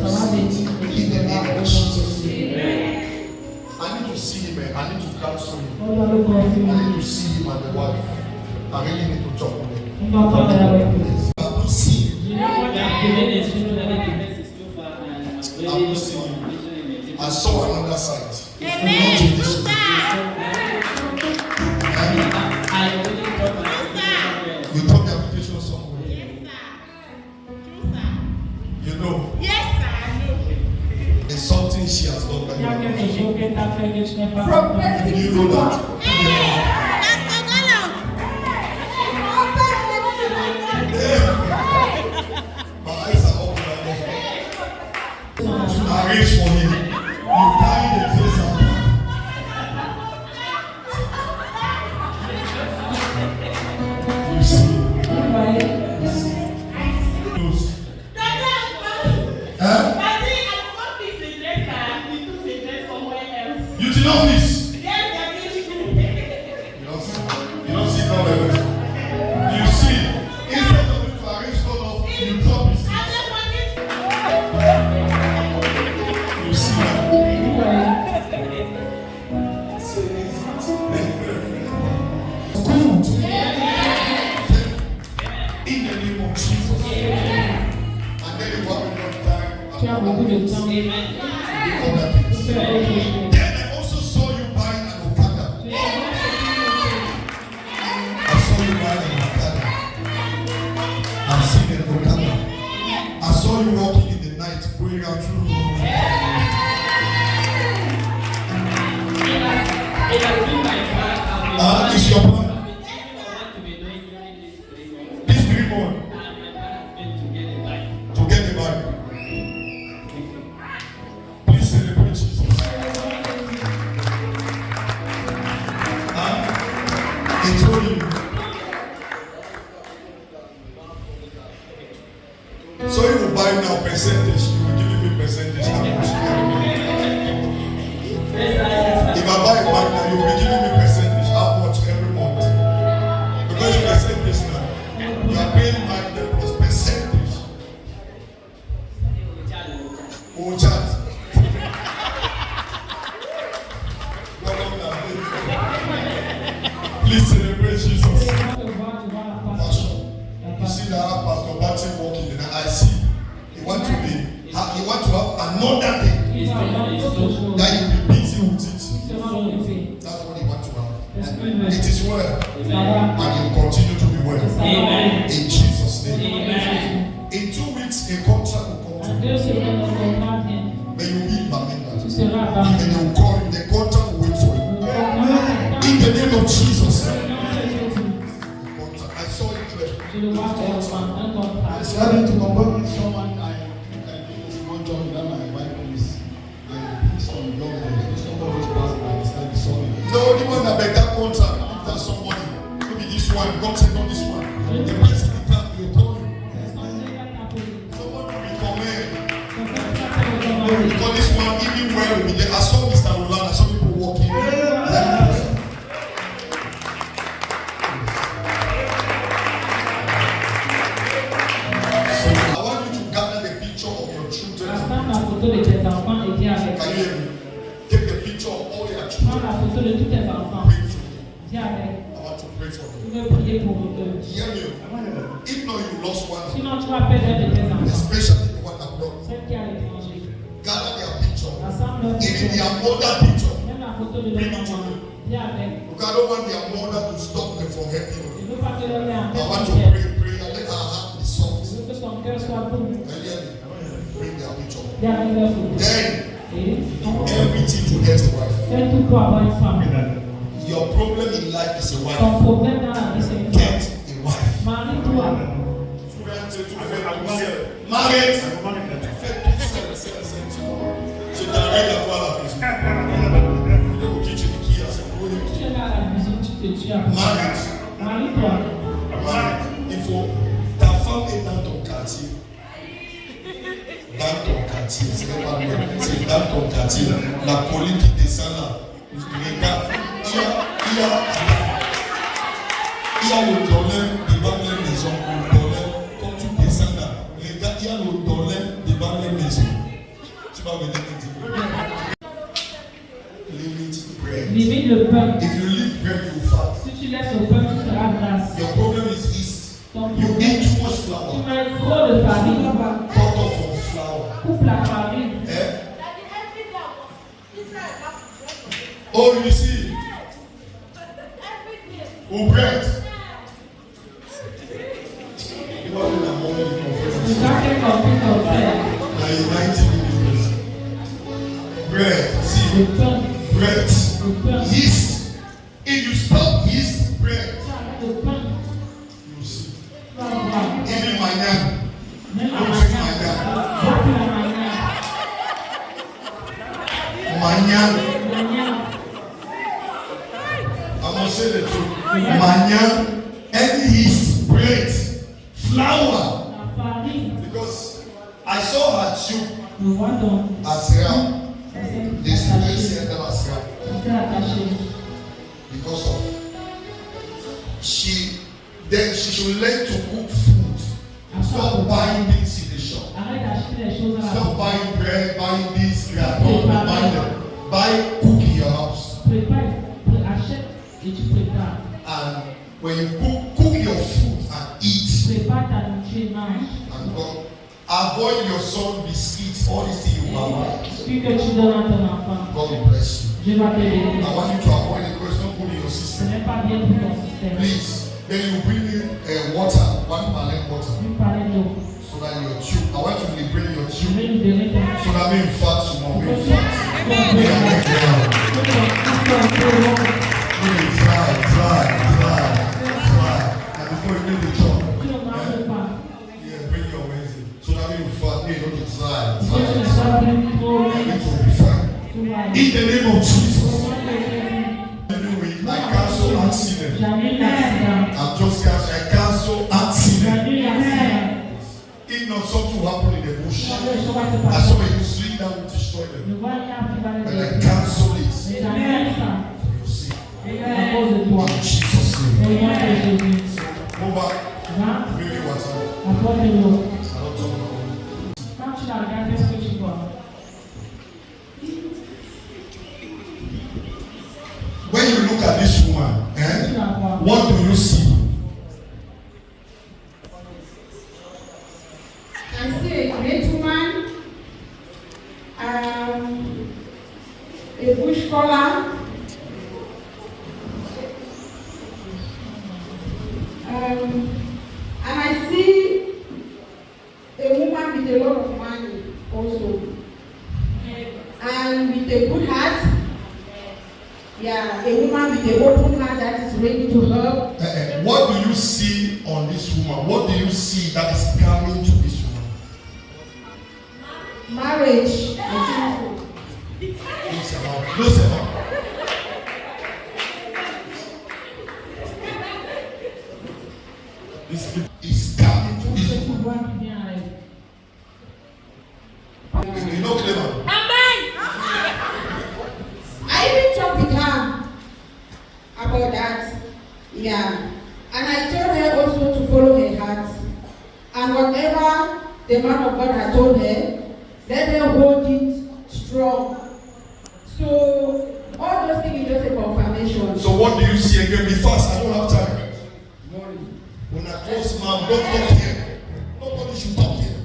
va venir. In the name of Jesus. I need to see him. I need to counsel him. On doit le confirmer. I need to see him and the wife. I really need to talk with him. On doit parler avec lui. I have not seen him. Je ne vois pas. I have not seen him. I saw another side. Amen. Not in this way. You took the application somewhere. You know, there's something she has done that Il y a you quelque know. chose que tu as fait que tu n'as pas Prophetic You know that. My eyes are open. I arrange for him. You carry the place and back. You see. Close. Huh? You did not miss. You don't see no level. You see, instead of it to arrange all of you drop his seat. You see that? Good. In the name of Jesus. And then you have enough time. Tu as beaucoup de temps. Other things. Tu fais autre chose. Then I also saw you buying an Okada. I saw you buying an Okada. I've seen an Okada. I saw you walking in the night, going out through the road. It's your plan. This 3 months to get a bike. Please celebrate Jesus. He told you. So you will buy now percentage. You will give me percentage. How much? If I buy a bike now, you will be giving me percentage. How much every month? Because percentage now, you are paying back the plus percentage. Oh, chat. Please celebrate Jesus. Pastor, you see that Pastor Barton walking, and I see he want to have another thing that you be busy with it. That's what he want to have. It is well, and it will continue to be well. Amen. In Jesus' name. Amen. In 2 weeks, a contract will come to you. May you be in Bamenda. And they will call you. The contract will wait for you. In the name of Jesus. I saw it clear. I need to compare with someone I do this one job without my wife is some love there. Somebody just passed by and started sewing. No, the one that better contract. If there's somebody, maybe this one, God said not this one. The person will come, will call you. Someone will be coming. Because this one, even when will be there. I saw Mr. Roland, I saw people walking. I want you to gather the picture of your children. Can you hear me? Take the picture of all your children. Bring to me. I want to pray for them. Hear me. If not, you lost one. Especially the one abroad. Gather their picture. Even their mother picture, bring it to me. Because I don't want their mother to stop them from helping me. I want to pray, let her heart be soft. Bring their picture. Then, do everything to get a wife. Your problem in life is a wife. Get a wife. Married. Il faut ta femme est dans ton quartier. Dans ton quartier, c'est pas vrai. C'est dans ton quartier. La colline qui descend là. Regarde, il y a le dollar devant les maisons. Le dollar, quand tu descends là, regarde, il y a le dollar devant les maisons. Tu vas venir me dire. Limite le pain. If you leave bread, you fat. Si tu laisses le pain, tu seras grasse. Your problem is this. Ton You problème, eat too much tu flour. mets trop de farine. Cut off from flour. Coupe la farine. Oh, you see? Who bread? You want in the morning, you Tu conference. vas faire comme faire. 90 minutes. Bread. See? Le pain. Bread. Le pain. Yeast. If you stop yeast, bread. Le pain. You see. Tu vas voir. Even my name. Même Don't la drink my manière. name. Beaucoup la manière. My name. Manière. I'm gonna say the truth. Manya, any yeast, bread, flour. La farine. Because I saw her tube Le vois donc. as well. This Attaché. is as well. C'est attaché. Because of then she should learn to cook food. Stop buying things in the shop. Arrête d'acheter les choses à la Stop buying bread, buying this, that. Don't buy them. Buy cook in your house. Prépare, achète et tu prépares. And when you cook your food and eat. Prépare ta nourriture, mange. And God, avoid your son biscuits, all these things you buy. Ce que tu donnes à ton enfant, God will bless you. Dieu va te bénir. I want you to avoid it because it's not good in your Ce system. n'est pas bien pour ton système. Please, then you bring me water, 1 gallon water, Lui parler d'eau. so that your tube. I want you to bring your Je tube, vais lui donner ton so that me fat tomorrow, me fat. Fais Me and my girl, me dry. And before you do the job, yeah, bring your Wednesday, so that me fat, me not to dry. And it will be fine. In the name of Jesus. Anyway, I cancel accident. I'm just cancel. I cancel accident. If not, something will happen in the bush. I saw a tree that will destroy them. But I cancel it for your sake. In Jesus' name. Move back. Bring me water. I don't talk about Quand tu la regardes, qu'est-ce que tu vois? When you look at this woman, Tu la vois. what do you see? I see a great woman, a bush collar, and I see a woman with a lot of money also, and with a good heart. Yeah, a woman with an open heart that is ready to help. What do you see on this woman? What do you see that is coming to this woman? Marriage, I think so. Close your mouth. This is coming to this Tu woman. vois qui vient à elle. You know clever. I even talked with her about that. Yeah. And I told her also to follow her heart. And whatever the man of God had told her, let her hold it strong. So all those things is just a confirmation. So what do you see again? Be fast. I don't have time. When I close mouth, don't talk here. Nobody should talk here.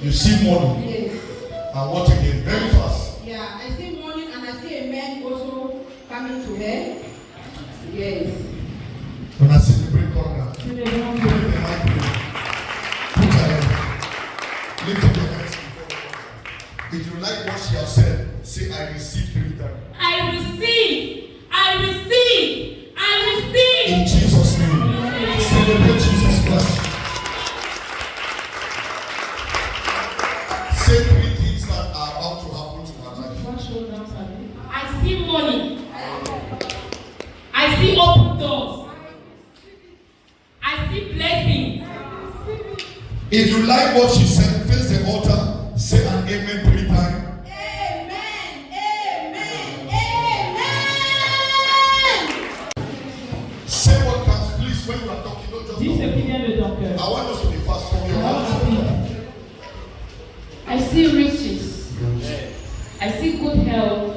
You see money. Yes. And what again? Very fast. Yeah, I see money and I see a man also coming to her. Yes. When I celebrate God now, put your hand. Lift up your hands before God. If you like what she has said, say, I receive 3 times. I receive. I receive. I receive. In Jesus' name. Celebrate Jesus Christ. Say 3 things that are about to happen to my life. I see money. I see open doors. I see blessings. If you like what she said, face the altar, say an amen 3 times. Amen. Amen. Amen. Say what comes, please, when you are talking, don't just Dis ce talk. qui vient de ton cœur. I want us to be fast from your heart. I see riches. I see good health.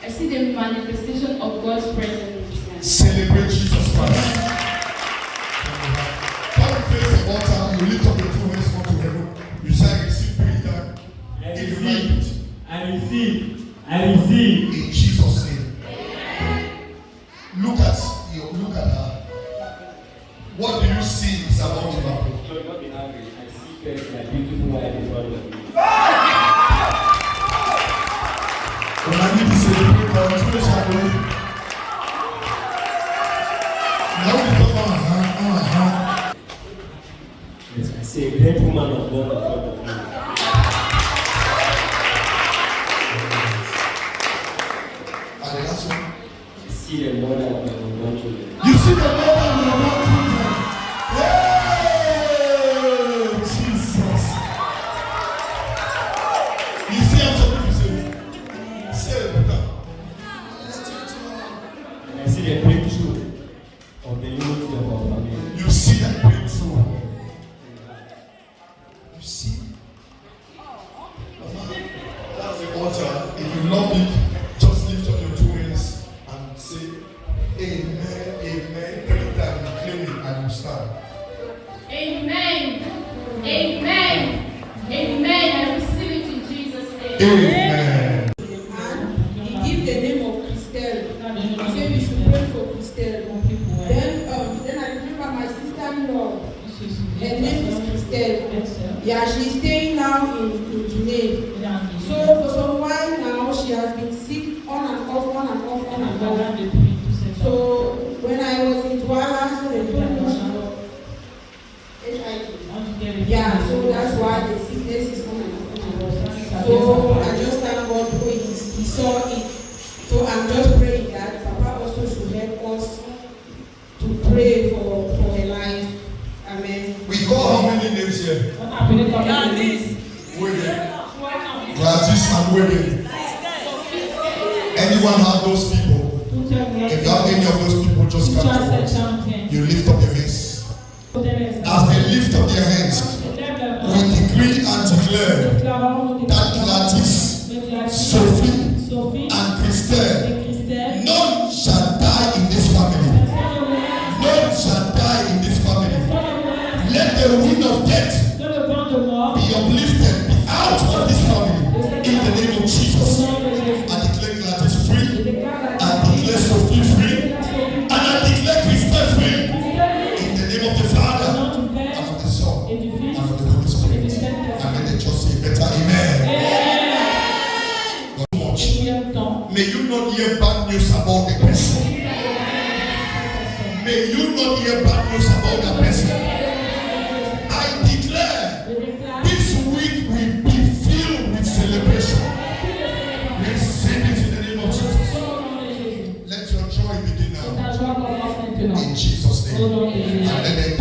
I see the manifestation of God's presence. Celebrate Jesus Christ. Come and face the altar, you lift up your 2 hands up to heaven. You say, I receive 3 times. If you like it, I receive. I receive. in Jesus' name. Look at her. What do you see is about to happen? Don't be angry. I see first my beautiful wife in front of me. When I need to celebrate, I will finish her way. Now we come Yes, I see a great woman of God in front of me. And the last one. I see the mother of my unborn children. You see the mother of your one children. Hey, Jesus. You see how some people say it, brother. And I see the breakthrough of the unity of our family. You see that breakthrough. You see? That's the altar. If you love it, just lift up your 2 hands and say, Amen, amen. 3 times, you claim it and you stand. Amen. Amen. Amen. I receive it in Jesus' name. Amen. And he give the name of Christelle. He said we should pray for Christelle. Then I remember my sister-in-law. Her name is Christelle. Yeah, she's staying now in Guinea. So for some while now, she has been sick on and off. So when I was in Douala, so they told me she got HIV. Yeah, so that's why the sickness is on and off. So I just thank God for he saw it. So I'm just praying that Papa also should help us to pray for her life. Amen. We call how many names here? Women. Gladys and women. Anyone have those people? If you have any of those people, just come forward. You lift up your hands. As they lift up their hands, we decree and declare that Gladys, Sophie, and Christelle, none shall die in this family. None shall die in this family. Let the wind of death be uplifted, be out of this family. In the name of Jesus. I declare Gladys free. I declare Sophie free. And I declare Christelle free. In the name of the Father, and of the Son, and of the Holy Spirit. And let the church say better amen. Much. May you not hear bad news about the person. May you not hear bad news about the person. I declare this week will be filled with celebration. Receive it in the name of Jesus. Let your joy begin now. In Jesus' name. And let the